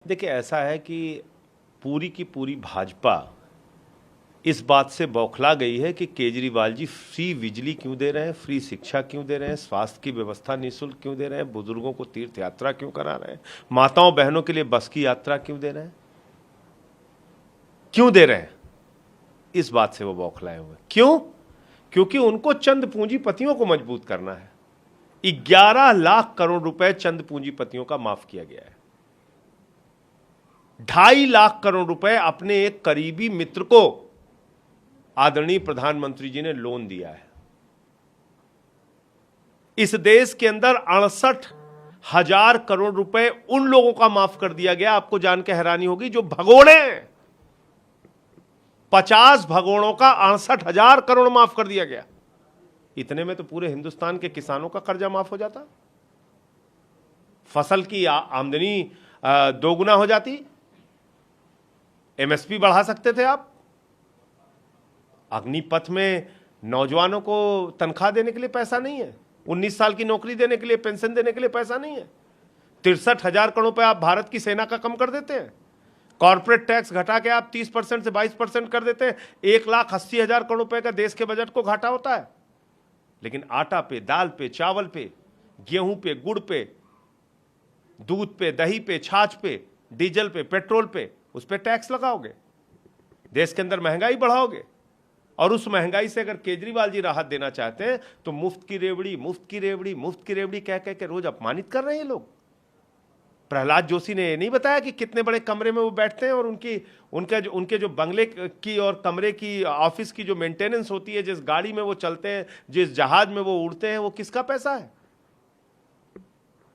देखिए, ऐसा है कि पूरी की पूरी भाजपा इस बात से बौखला गई है कि केजरीवाल जी फ्री बिजली क्यों दे रहे हैं, फ्री शिक्षा क्यों दे रहे हैं, स्वास्थ्य की व्यवस्था निःशुल्क क्यों दे रहे हैं, बुजुर्गों को तीर्थ यात्रा क्यों करा रहे हैं, माताओं बहनों के लिए बस की यात्रा क्यों दे रहे हैं, क्यों दे रहे हैं। इस बात से वो बौखलाए हुए। क्यों? क्योंकि उनको चंद पूंजीपतियों को मजबूत करना है। 11 लाख करोड़ रुपए चंद पूंजीपतियों का माफ किया गया है। 2.5 लाख करोड़ रुपए अपने एक करीबी मित्र को आदरणीय प्रधानमंत्री जी ने लोन दिया है। इस देश के अंदर 68,000 करोड़ रुपए उन लोगों का माफ कर दिया गया, आपको जान के हैरानी होगी, जो भगोड़े हैं। 50 भगोड़ों का 68,000 करोड़ माफ कर दिया गया। इतने में तो पूरे हिंदुस्तान के किसानों का कर्जा माफ हो जाता, फसल की आमदनी दोगुना हो जाती, एमएसपी बढ़ा सकते थे आप। अग्निपथ में नौजवानों को तनख्वाह देने के लिए पैसा नहीं है, 19 साल की नौकरी देने के लिए, पेंशन देने के लिए पैसा नहीं है। 63,000 करोड़ रुपए आप भारत की सेना का कम कर देते हैं। कॉर्पोरेट टैक्स घटा के आप 30% से 22% कर देते हैं। 1,80,000 करोड़ रुपए का देश के बजट को घाटा होता है। लेकिन आटा पे, दाल पे, चावल पे, गेहूं पे, गुड़ पे, दूध पे, दही पे, छाछ पे, डीजल पे, पेट्रोल पे, उस पे टैक्स लगाओगे, देश के अंदर महंगाई बढ़ाओगे। और उस महंगाई से अगर केजरीवाल जी राहत देना चाहते हैं तो मुफ्त की रेवड़ी, मुफ्त की रेवड़ी, मुफ्त की रेवड़ी कह कह के रोज अपमानित कर रहे हैं ये लोग। प्रहलाद जोशी ने ये नहीं बताया कि कितने बड़े कमरे में वो बैठते हैं और उनके जो बंगले की और कमरे की, ऑफिस की जो मेंटेनेंस होती है, जिस गाड़ी में वो चलते हैं, जिस जहाज में वो उड़ते हैं, वो किसका पैसा है?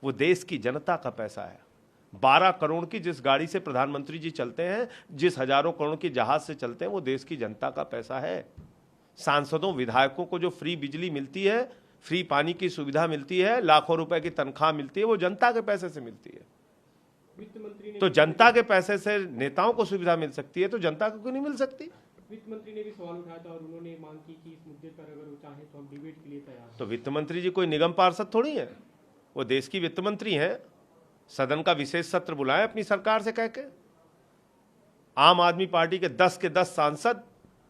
वो देश की जनता का पैसा है। 12 करोड़ की जिस गाड़ी से प्रधानमंत्री जी चलते हैं, जिस हजारों करोड़ की जहाज से चलते हैं, वो देश की जनता का पैसा है। सांसदों, विधायकों को जो फ्री बिजली मिलती है, फ्री पानी की सुविधा मिलती है, लाखों रुपए की तनख्वाह मिलती है, वो जनता के पैसे से मिलती है। वित्त मंत्री ने तो जनता के पैसे से नेताओं को सुविधा मिल सकती है, तो जनता को क्यों नहीं मिल सकती? वित्त मंत्री ने भी सवाल उठाया था और उन्होंने मांग की कि इस मुद्दे पर अगर वो चाहे तो हम डिबेट के लिए तैयार हैं। तो वित्त मंत्री जी कोई निगम पार्षद थोड़ी है, वो देश की वित्त मंत्री हैं। सदन का विशेष सत्र बुलाएं अपनी सरकार से कह के। आम आदमी पार्टी के 10 के 10 सांसद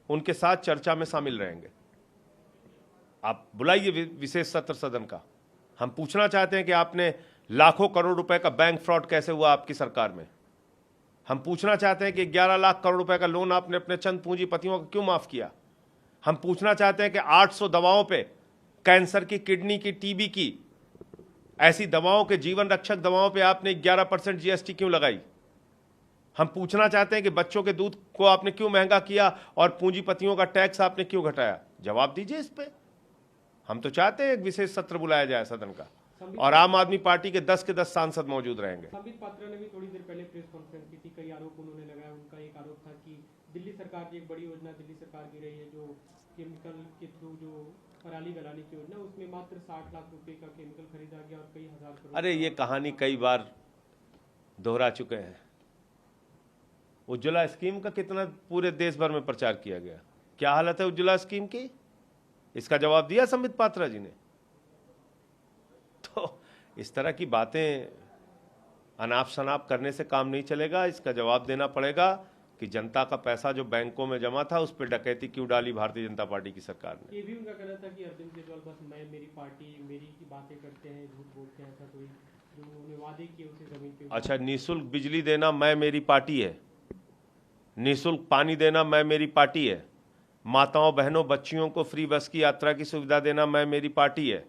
उनके साथ चर्चा में शामिल रहेंगे। आप बुलाइए विशेष सत्र सदन का। हम पूछना चाहते हैं कि आपने लाखों करोड़ रुपए का बैंक फ्रॉड कैसे हुआ आपकी सरकार में। हम पूछना चाहते हैं कि 11 लाख करोड़ रुपए का लोन आपने अपने चंद पूंजीपतियों को क्यों माफ किया। हम पूछना चाहते हैं कि 800 दवाओं पे, कैंसर की, किडनी की, टीबी की, ऐसी दवाओं के, जीवन रक्षक दवाओं पे आपने 11% जीएसटी क्यों लगाई। हम पूछना चाहते हैं कि बच्चों के दूध को आपने क्यों महंगा किया और पूंजीपतियों का टैक्स आपने क्यों घटाया। जवाब दीजिए इस पे। हम तो चाहते हैं एक विशेष सत्र बुलाया जाए सदन का और आम आदमी पार्टी के 10 के 10 सांसद मौजूद रहेंगे। संबित पात्रा ने भी थोड़ी देर पहले प्रेस कॉन्फ्रेंस की थी, कई आरोप उन्होंने लगाया। उनका एक आरोप था कि दिल्ली सरकार की एक बड़ी योजना दिल्ली सरकार की रही है, जो केमिकल के थ्रू जो पराली गलाने की योजना, उसमें मात्र 60 लाख रुपए का केमिकल खरीदा गया और कई हजार करोड़। अरे ये कहानी कई बार दोहरा चुके हैं। उज्ज्वला स्कीम का कितना पूरे देश भर में प्रचार किया गया, क्या हालत है उज्ज्वला स्कीम की, इसका जवाब दिया संबित पात्रा जी ने। तो इस तरह की बातें अनाप शनाप करने से काम नहीं चलेगा। इसका जवाब देना पड़ेगा कि जनता का पैसा जो बैंकों में जमा था उस पर डकैती क्यों डाली भारतीय जनता पार्टी की सरकार ने। ये भी उनका कहना था कि अरविंद केजरीवाल बस मैं, मेरी पार्टी, मेरी की बातें करते हैं, झूठ बोलते हैं, ऐसा कोई जो उन्होंने वादे किए उसे जमीन पे। अच्छा, निःशुल्क बिजली देना मैं, मेरी पार्टी है, निःशुल्क पानी देना मैं, मेरी पार्टी है, माताओं बहनों बच्चियों को फ्री बस की यात्रा की सुविधा देना मैं, मेरी पार्टी है,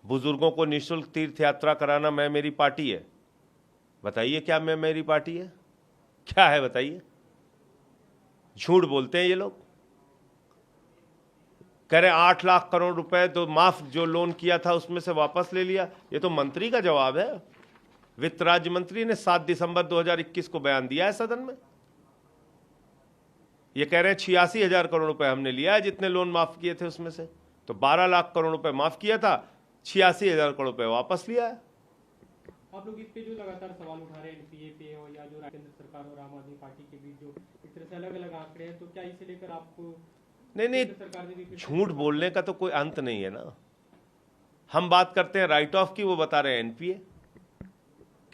बुजुर्गों को निःशुल्क तीर्थ यात्रा कराना मैं, मेरी पार्टी है। बताइए क्या मैं, मेरी पार्टी है? क्या है बताइए? झूठ बोलते हैं ये लोग। कह रहे 8 लाख करोड़ रुपए तो माफ, जो लोन किया था उसमें से वापस ले लिया। ये तो मंत्री का जवाब है। वित्त राज्य मंत्री ने 7 दिसंबर 2021 को बयान दिया है सदन में। ये कह रहे हैं 86,000 करोड़ रुपए हमने लिया है, जितने लोन माफ किए थे उसमें से। तो 12 लाख करोड़ रुपए माफ किया था, 86,000 करोड़ रुपए वापस लिया है। आप लोग इस पे जो लगातार सवाल उठा रहे हैं एनपीए पे, और या जो केंद्र सरकार और आम आदमी पार्टी के बीच जो इस तरह से अलग अलग आंकड़े हैं, तो क्या इसे लेकर आपको नहीं, झूठ बोलने का तो कोई अंत नहीं है ना। हम बात करते हैं राइट ऑफ की, वो बता रहे हैं एनपीए।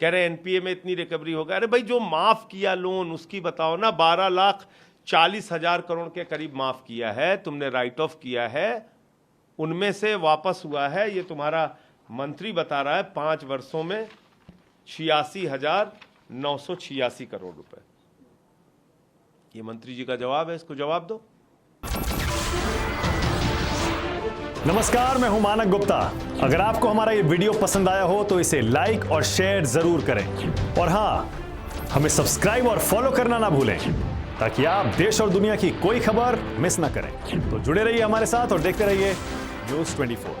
कह रहे एनपीए में इतनी रिकवरी हो गया। अरे भाई जो माफ किया लोन उसकी बताओ ना, 12,40,000 करोड़ के करीब माफ किया है तुमने, राइट ऑफ किया है, उनमें से वापस हुआ है, ये तुम्हारा मंत्री बता रहा है 5 वर्षों में 86,986 करोड़ रुपए। ये मंत्री जी का जवाब है, इसको जवाब दो। नमस्कार, मैं हूं मानक गुप्ता। अगर आपको हमारा ये वीडियो पसंद आया हो तो इसे लाइक और शेयर जरूर करें, और हां, हमें सब्सक्राइब और फॉलो करना ना भूलें ताकि आप देश और दुनिया की कोई खबर मिस ना करें। तो जुड़े रहिए हमारे साथ और देखते रहिए न्यूज़ 24।